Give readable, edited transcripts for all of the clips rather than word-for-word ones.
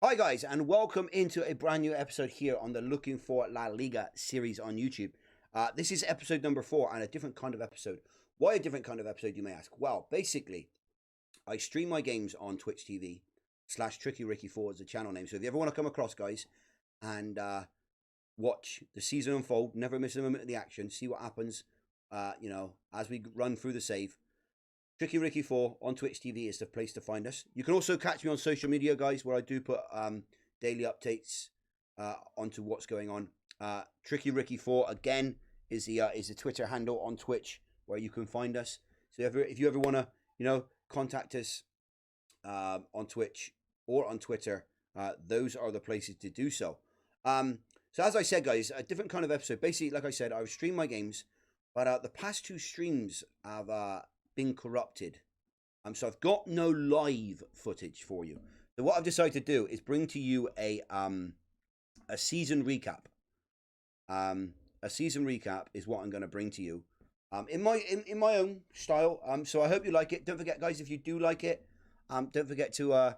Hi guys, and welcome into a brand new episode here on the Looking for La Liga series on YouTube. This is episode number 4 and a different kind of episode. Why a different kind of episode, you may ask? Well, basically, I stream my games on Twitch TV / Tricky Ricky 4 is the channel name. So if you ever want to come across, guys, and watch the season unfold, never miss a moment of the action, see what happens, as we run through the save. Tricky Ricky 4 on Twitch TV is the place to find us. You can also catch me on social media, guys, where I do put daily updates onto what's going on. Tricky Ricky 4 again is the Twitter handle on Twitch where you can find us. So if you ever want to contact us on Twitch or on Twitter, those are the places to do so. So as I said, guys, a different kind of episode. Basically, like I said, I stream my games, but the past 2 streams have been corrupted. So I've got no live footage for you. So what I've decided to do is bring to you a season recap. A season recap is what I'm going to bring to you. In my own style. So I hope you like it. Don't forget, guys, if you do like it, don't forget to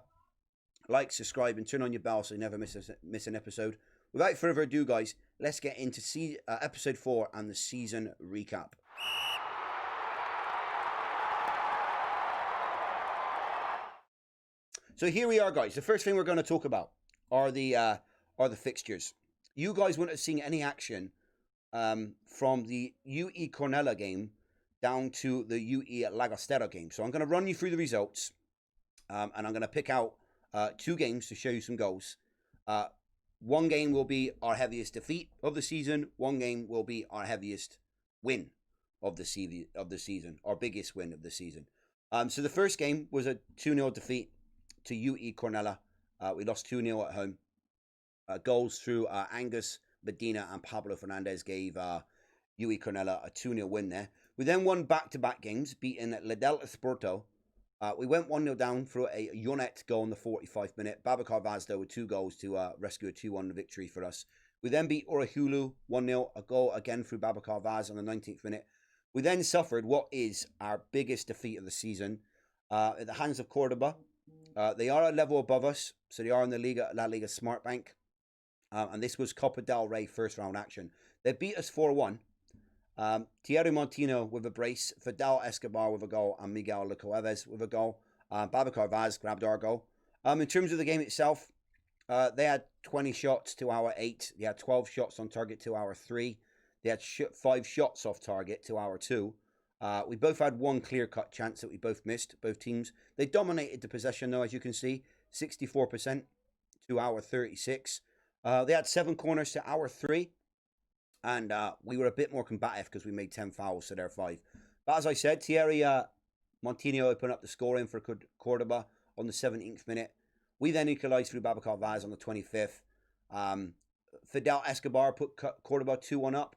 like, subscribe, and turn on your bell so you never miss an episode. Without further ado, guys, let's get into episode 4 and the season recap. So here we are, guys. The first thing we're going to talk about are the fixtures. You guys wouldn't have seen any action from the UE Cornella game down to the UE Lagostera game. So I'm going to run you through the results, and I'm going to pick out 2 games to show you some goals. One game will be our heaviest defeat of the season. One game will be our heaviest win of the season, our biggest win of the season. So the first game was a 2-0 defeat to UE Cornella. We lost 2-0 at home. Goals through Angus Medina and Pablo Fernandez gave UE Cornella a 2-0 win there. We then won back-to-back games, beating Lidl Esporto. We went 1-0 down through a Jonet goal in the 45th minute. Babacar Vazdo with 2 goals to rescue a 2-1 victory for us. We then beat Orahulu 1-0, a goal again through Babacar Vaz on the 19th minute. We then suffered what is our biggest defeat of the season at the hands of Cordoba. They are a level above us, so they are in the La Liga Smart Bank. And this was Copa del Rey first round action. They beat us 4-1. Thierry Montino with a brace, Fidel Escobar with a goal, and Miguel Lecoeves with a goal. Babacar Vaz grabbed our goal. In terms of the game itself, they had 20 shots to our 8. They had 12 shots on target to our 3. They had 5 shots off target to our 2. We both had 1 clear-cut chance that we both missed, both teams. They dominated the possession, though, as you can see, 64% to our 36. They had 7 corners to our 3, and we were a bit more combative because we made 10 fouls to their 5. But as I said, Thierry Montino opened up the scoring for Cordoba on the 17th minute. We then equalised through Babacar Vaz on the 25th. Fidel Escobar put Cordoba 2-1 up.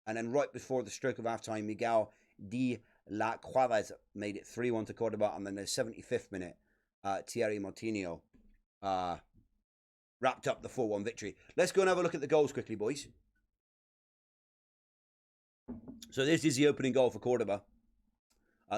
And then right before the stroke of halftime, Miguel de la Cuevas made it 3-1 to Cordoba. And then the 75th minute, Thierry Montino wrapped up the 4-1 victory. Let's go and have a look at the goals quickly, boys. So this is the opening goal for Cordoba.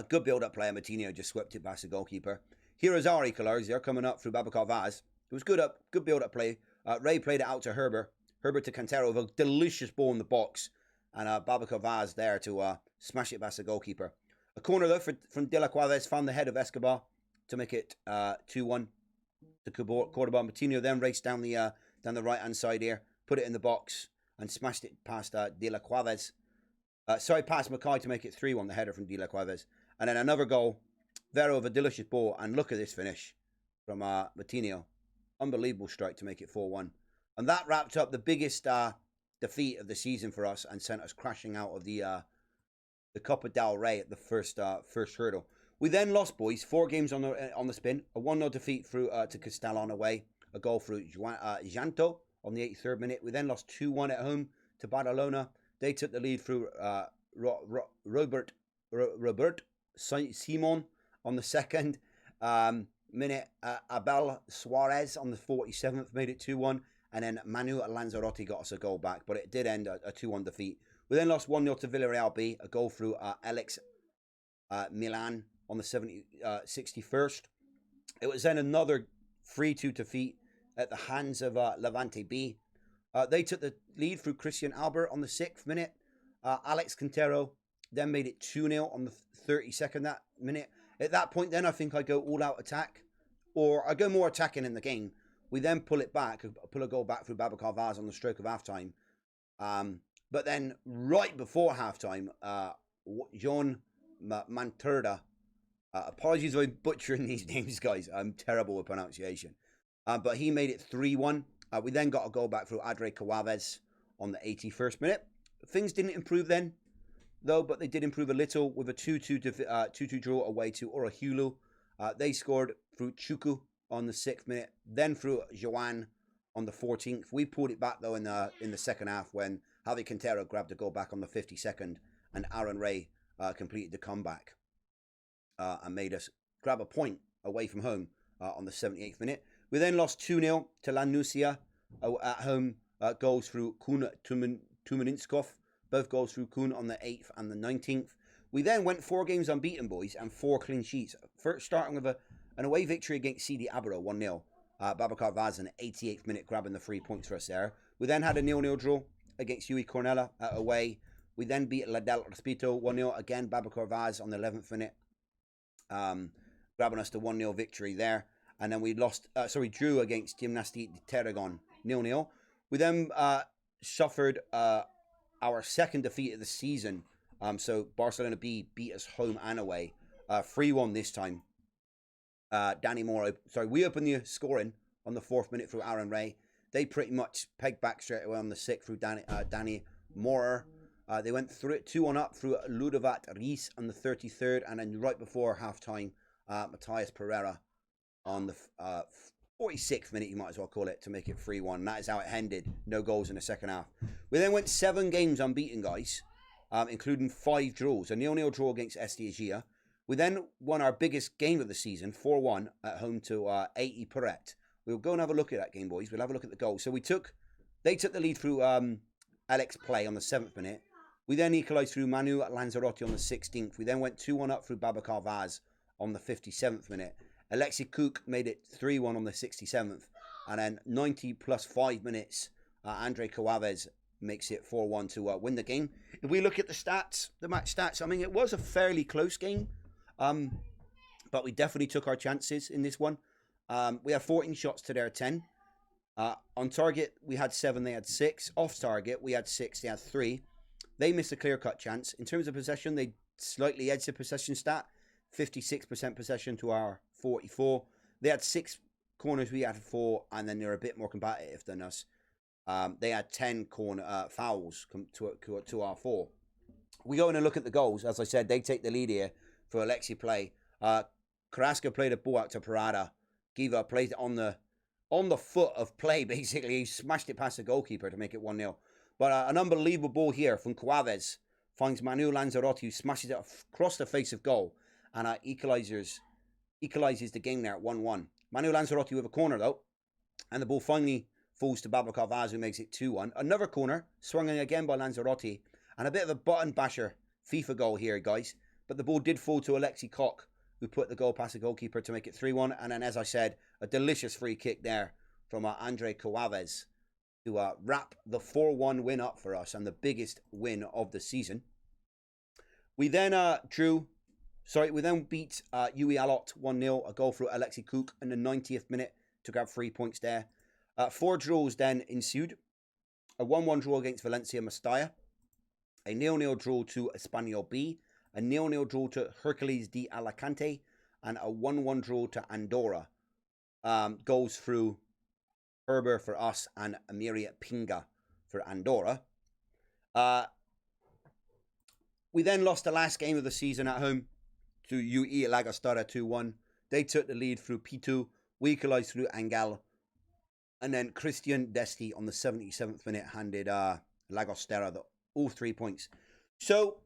Good build-up player. Montino just swept it past the goalkeeper. Here is our equalisers. They're coming up through Babacar Vaz. It was good build-up play. Ray played it out to Herbert. Herbert to Cantero with a delicious ball in the box. And Babacar Vaz there to smash it past the goalkeeper. A corner, though, from De La Cuevas found the head of Escobar to make it 2-1 to Cordoba. Montino then raced down the right-hand side here, put it in the box, and smashed it past De La Cuevas. Past Mackay to make it 3-1, the header from De La Cuevas. And then another goal, Vero with a delicious ball. And look at this finish from Montino. Unbelievable strike to make it 4-1. And that wrapped up the biggest defeat of the season for us and sent us crashing out of the Copa del Rey at the first hurdle. We then lost, boys, 4 games on the spin. A 1-0 defeat through to Castellon away. A goal through Janto on the 83rd minute. We then lost 2-1 at home to Badalona. They took the lead through Robert Simon on the 2nd minute. Abel Suarez on the 47th made it 2-1. And then Manu Lanzarote got us a goal back. But it did end a 2-1 defeat. We then lost 1-0 to Villarreal B. A goal through Alex Milan on the 61st. It was then another 3-2 defeat at the hands of Levante B. They took the lead through Christian Albert on the 6th minute. Alex Quintero then made it 2-0 on the 32nd that minute. At that point, then I think I go all-out attack, or I go more attacking in the game. We then pull it back, pull a goal back through Babacar Vaz on the stroke of halftime. But then right before halftime, John Manturda, apologies if I'm butchering these names, guys. I'm terrible with pronunciation. But he made it 3-1. We then got a goal back through Andre Cawaves on the 81st minute. Things didn't improve then, though, but they did improve a little with a 2-2 draw away to Orahulu. They scored through Chuku on the 6th minute, then through Joan on the 14th. We pulled it back, though, in the second half when Javi Quintero grabbed a goal back on the 52nd, and Aaron Ray completed the comeback and made us grab a point away from home on the 78th minute. We then lost 2-0 to La Nucia at home. Goals through Kun Tumaninskov. Both goals through Kun on the 8th and the 19th. We then went 4 games unbeaten, boys, and 4 clean sheets. First, starting with an away victory against CD Abro, 1-0. Babacar Vaz in the 88th minute grabbing the 3 points for us there. We then had a 0-0 draw against UE Cornella away. We then beat La Del Respito 1-0. Again, Babacar Vaz on the 11th minute, grabbing us the 1-0 victory there. And then we drew against Gymnastique de Tarragone 0-0. We then suffered our second defeat of the season. So Barcelona B beat us home and away. 3-1 this time. We opened the scoring on the 4th minute through Aaron Ray. They pretty much pegged back straight away on the 6th through Danny Morer. They went through it 2-1 up through Ludovic Reis on the 33rd. And then right before halftime, Matthias Pereira on the 46th minute, you might as well call it, to make it 3-1. That is how it ended. No goals in the second half. We then went 7 games unbeaten, guys, including 5 draws. A 0-0 draw against Estiagia. We then won our biggest game of the season, 4-1, at home to 80 Perret. We'll go and have a look at that game, boys. We'll have a look at the goal. So they took the lead through Alex Play on the 7th minute. We then equalised through Manu Lanzarotti on the 16th. We then went 2-1 up through Babacar Vaz on the 57th minute. Alexi Cook made it 3-1 on the 67th. And then 90 plus 5 minutes, Andre Cawaves makes it 4-1 to win the game. If we look at the match stats, I mean, it was a fairly close game. But we definitely took our chances in this one. We had 14 shots to their 10. On target, we had 7, they had 6. Off target, we had 6, they had 3. They missed a clear-cut chance. In terms of possession, they slightly edged the possession stat. 56% possession to our 44. They had 6 corners, we had 4, and then they're a bit more competitive than us. They had 10 corner fouls to our 4. We go in and look at the goals. As I said, they take the lead here for Alexi Play. Carrasco played a ball out to Parada. Giva played it on the foot of Play, basically. He smashed it past the goalkeeper to make it 1-0. But an unbelievable ball here from Cawaves finds Manu Lanzarotti, who smashes it across the face of goal, and equalises the game there at 1-1. Manu Lanzarotti with a corner, though, and the ball finally falls to Babacar Vaz, who makes it 2-1. Another corner, swung in again by Lanzarotti, and a bit of a button basher FIFA goal here, guys. But the ball did fall to Alexi Koch, who put the goal past the goalkeeper to make it 3-1. And then, as I said, a delicious free kick there from Andre Cawaves to wrap the 4-1 win up for us, and the biggest win of the season. We then we then beat UE Alot 1-0, a goal for Alexi Cook in the 90th minute to grab 3 points there. 4 draws then ensued. A 1-1 draw against Valencia Mestalla, a 0-0 draw to Espanyol B, a 0-0 draw to Hercules de Alicante, and a 1-1 draw to Andorra. Goals through Herber for us and Amiria Pinga for Andorra. We then lost the last game of the season at home to UE Lagostera 2-1. They took the lead through Pitu. We equalised through Angal. And then Christian Desti on the 77th minute handed Lagostera all 3 points. So,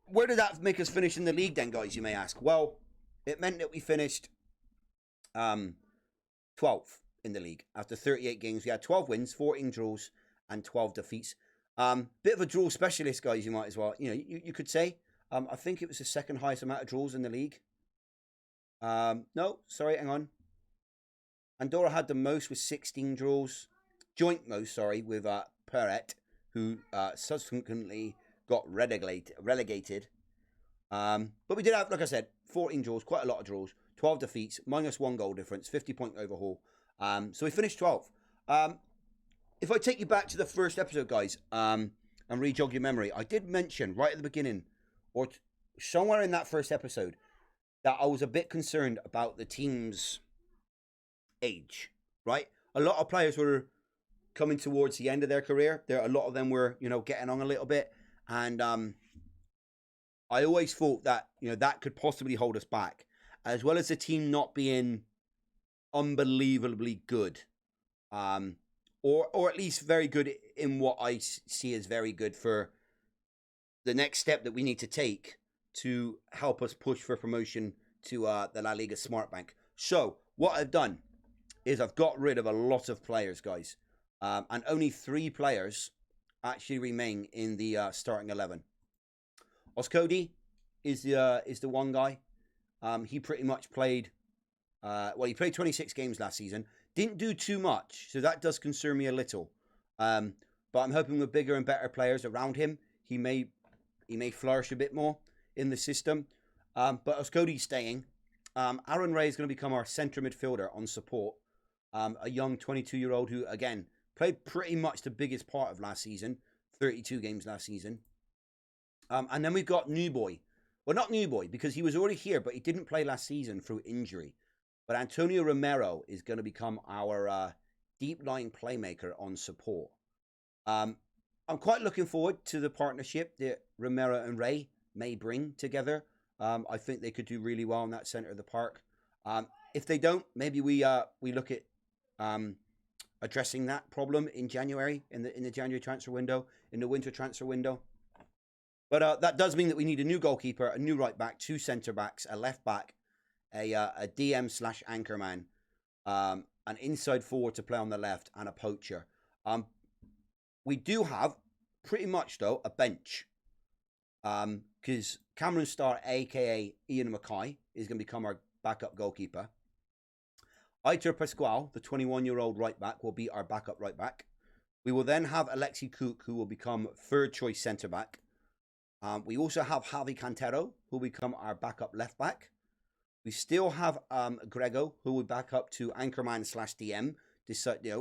where did that make us finish in the league then, guys, you may ask? Well, it meant that we finished 12th in the league. After 38 games, we had 12 wins, 14 draws, and 12 defeats. Bit of a draw specialist, guys, you might as well. You could say. I think it was the second highest amount of draws in the league. No, sorry, hang on. Andorra had the most with 16 draws. Joint most, sorry, with Perret, who subsequently got relegated. But we did have, like I said, 14 draws, quite a lot of draws, 12 defeats, -1 goal difference, 50-point overhaul. So we finished 12th. If I take you back to the first episode, guys, and re-jog your memory, I did mention right at the beginning, or somewhere in that first episode, that I was a bit concerned about the team's age, right? A lot of players were coming towards the end of their career. A lot of them were, getting on a little bit. And I always thought that, that could possibly hold us back, as well as the team not being unbelievably good. Or at least very good in what I see as very good for the next step that we need to take to help us push for promotion to the La Liga Smart Bank. So what I've done is I've got rid of a lot of players, guys, and only 3 players actually remain in the starting 11. Oscodi is the one guy. He pretty much played. He played 26 games last season. Didn't do too much, so that does concern me a little. But I'm hoping with bigger and better players around him, he may flourish a bit more in the system. But Oscodi's staying. Aaron Ray is going to become our centre midfielder on support. A young 22-year-old who, again, played pretty much the biggest part of last season, 32 games last season. And then we've got New Boy. Well, not New Boy, because he was already here, but he didn't play last season through injury. But Antonio Romero is going to become our deep-lying playmaker on support. I'm quite looking forward to the partnership that Romero and Ray may bring together. I think they could do really well in that centre of the park. If they don't, maybe we look at addressing that problem in January, in the January transfer window, in the winter transfer window. But that does mean that we need a new goalkeeper, a new right back, 2 centre backs, a left back, a DM/anchorman, an inside forward to play on the left, and a poacher. We do have pretty much though a bench, because Cameron Starr, aka Ian Mackay, is going to become our backup goalkeeper. Aitor Pascual, the 21-year-old right back, will be our backup right back. We will then have Alexi Cook, who will become third choice centre back. We also have Javi Cantero, who will become our backup left back. We still have Grego, who will back up to anchorman/DM.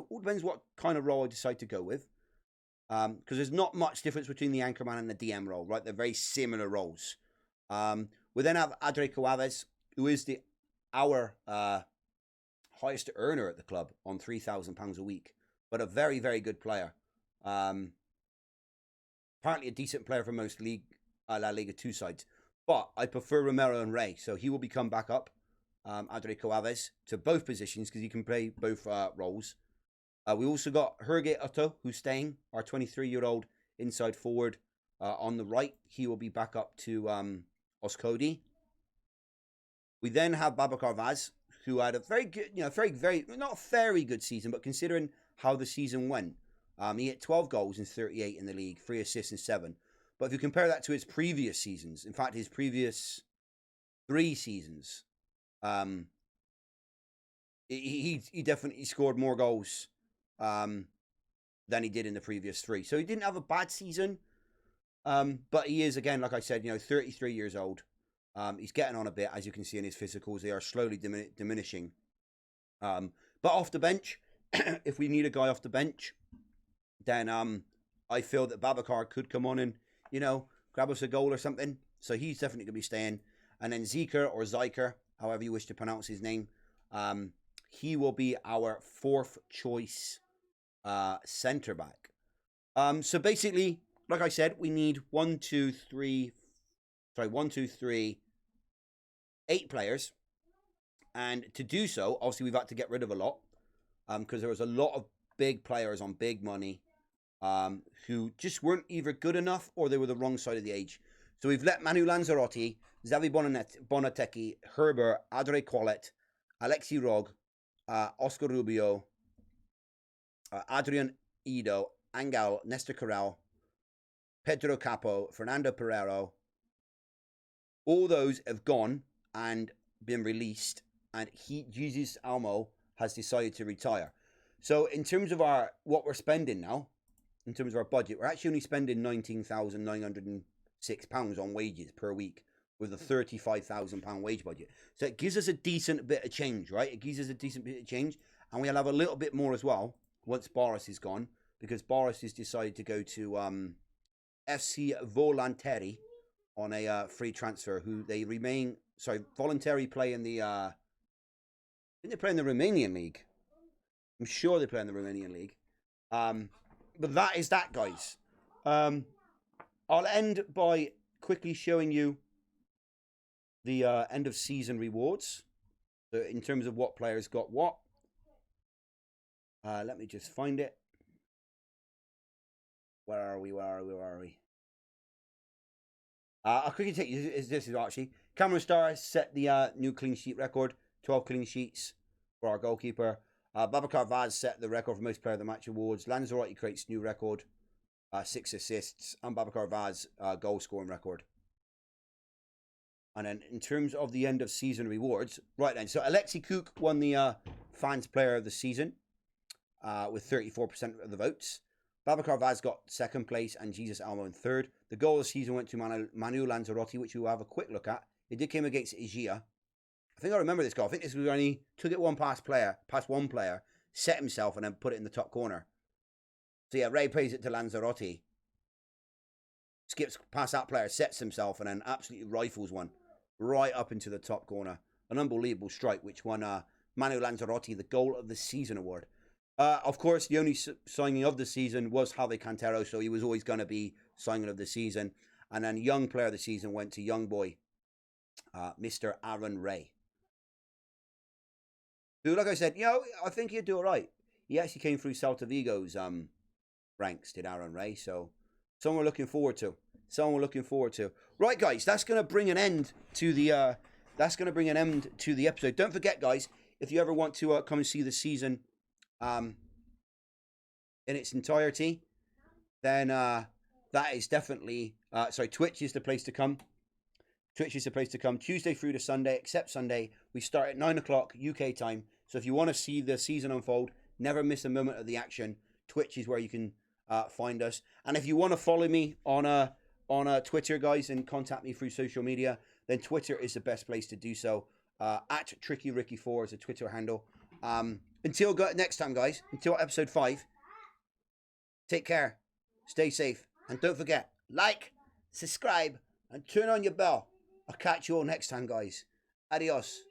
All depends what kind of role I decide to go with. Because there's not much difference between the anchorman and the DM role, right? They're very similar roles. We then have Adre Coaves, who is our highest earner at the club on £3,000 a week, but a very, very good player. Apparently a decent player for most La Liga 2 sides. But I prefer Romero and Ray, so he will become backup, Adre Coaves, to both positions because he can play both roles. We also got Jorge Otto, who's staying, our 23-year-old inside forward on the right. He will be back up to Oscodi. We then have Babacar Vaz, who had a very good, very, not a very good season, but considering how the season went, he hit 12 goals in 38 in the league, 3 assists and 7. But if you compare that to his previous seasons, in fact, his previous 3 seasons, he definitely scored more goals than he did in the previous 3. So he didn't have a bad season, but he is, again, like I said, 33 years old. He's getting on a bit, as you can see in his physicals. They are slowly diminishing. But off the bench, if we need a guy off the bench, then I feel that Babacar could come on and, grab us a goal or something. So he's definitely going to be staying. And then Ziker, however you wish to pronounce his name, he will be our 4th choice centre back. So basically, like I said, we need 8 players. And to do so, obviously we've had to get rid of a lot, because there was a lot of big players on big money who just weren't either good enough or they were the wrong side of the age. So we've let Manu Lanzarotti, Xavi Bonatecchi, Herbert, Adre Collet, Alexi Rog, Oscar Rubio, Adrian Ido, Angel, Nestor Corral, Pedro Capo, Fernando Pereiro. All those have gone and been released, and Jesus Almo has decided to retire. So in terms of what we're spending now, in terms of our budget, we're actually only spending £19,906 on wages per week with a £35,000 wage budget. So it gives us a decent bit of change, right? It gives us a decent bit of change, and we'll have a little bit more as well once Boris is gone, because Boris has decided to go to FC Voluntari on a free transfer. Who they remain Voluntari play in the I think they play in the Romanian league. I'm sure they play in the Romanian league. But that is that, guys. I'll end by quickly showing you the end of season rewards. So in terms of what players got what. Let me just find it. Where are we? I'll quickly take you. This is actually Cameron Starr set the new clean sheet record. 12 clean sheets for our goalkeeper. Babacar Vaz set the record for most player of the match awards. Lanzarote creates new record, 6 assists, and Babacar Vaz goal scoring record. And then in terms of the end of season rewards, right then, so Alexi Cook won the fans player of the season with 34% of the votes. Babacar Vaz got second place and Jesus Almo in third. The goal of the season went to Manu Lanzarote, which we will have a quick look at. It did come against Igia. I think I remember this goal. I think this was when he took it past one player, set himself, and then put it in the top corner. So yeah, Ray plays it to Lanzarote. Skips past that player, sets himself, and then absolutely rifles one right up into the top corner. An unbelievable strike, which won Manu Lanzarote the Goal of the Season award. Of course, the only signing of the season was Javi Cantero, so he was always going to be signing of the season. And then young player of the season went to young boy, Mr. Aaron Ray. Who, like I said, I think he'd do all right. He actually came through Celta Vigo's ranks, did Aaron Ray. So, someone we're looking forward to. Right, guys, that's going to bring an end to the episode. Don't forget, guys, if you ever want to come and see the season in its entirety, then that is definitely Twitch is the place to come. Tuesday through to Sunday, except Sunday. We start at 9 o'clock UK time. So if you want to see the season unfold, never miss a moment of the action, Twitch is where you can find us. And if you want to follow me on Twitter, guys, and contact me through social media, then Twitter is the best place to do so. At TrickyRicky4 is a Twitter handle. Until next time, guys, until episode 5, take care, stay safe, and don't forget, like, subscribe, and turn on your bell. I'll catch you all next time, guys. Adios.